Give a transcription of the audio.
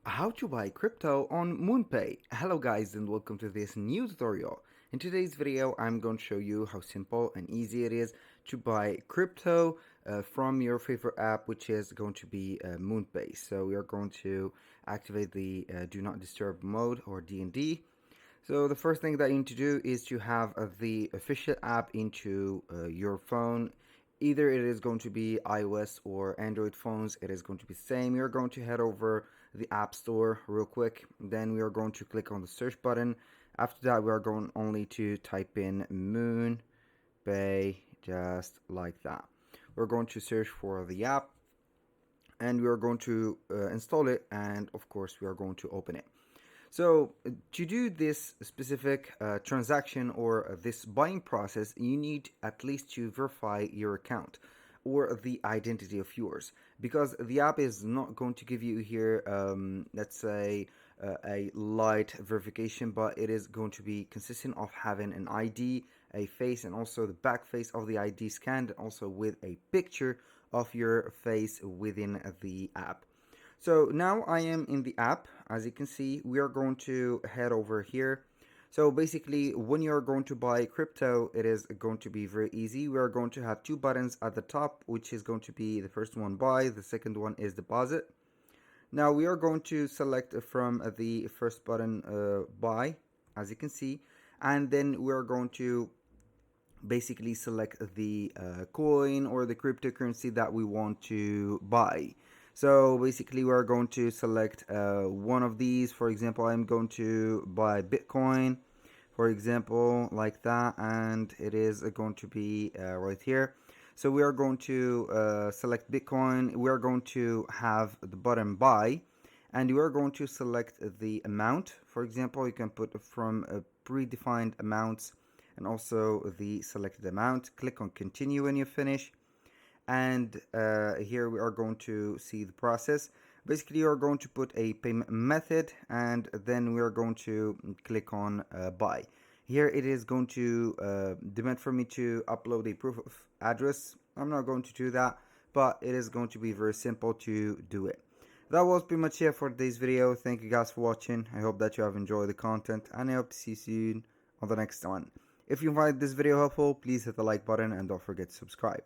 How to buy crypto on MoonPay. Hello guys and welcome to this new tutorial. In today's video I'm going to show you how simple and easy it is to buy crypto from your favorite app, which is going to be MoonPay. So we are going to activate the do not disturb mode, or DND. So the first thing that you need to do is to have the official app into your phone. Either it is going to be iOS or Android phones, it is going to be the same. You're going to head over the App Store real quick. Then we are going to click on the search button. After that, we are going only to type in MoonPay, just like that. We're going to search for the app and we are going to install it, and of course we are going to open it. So to do this specific transaction or this buying process, you need at least to verify your account or the identity of yours, because the app is not going to give you here, let's say, a light verification, but it is going to be consistent of having an ID, a face, and also the back face of the ID scanned, also with a picture of your face within the app. So now I am in the app. As you can see, we are going to head over here. So basically, when you're going to buy crypto, it is going to be very easy. We are going to have two buttons at the top, which is going to be the first one, buy, the second one is deposit. Now we are going to select from the first button, buy, as you can see, and then we're going to basically select the coin or the cryptocurrency that we want to buy. So basically we're going to select one of these. For example, I'm going to buy Bitcoin, for example, like that, and it is going to be right here. So we are going to select Bitcoin. We are going to have the button buy, and we are going to select the amount. For example, you can put from predefined amounts and also the selected amount. Click on continue when you finish, and here we are going to see the process. Basically, you are going to put a payment method, and then we are going to click on buy. Here it is going to demand for me to upload a proof of address. I'm not going to do that, but it is going to be very simple to do it. That was pretty much it for today's video. Thank you guys for watching. I hope that you have enjoyed the content, and I hope to see you soon on the next one. If you find this video helpful, please hit the like button and don't forget to subscribe.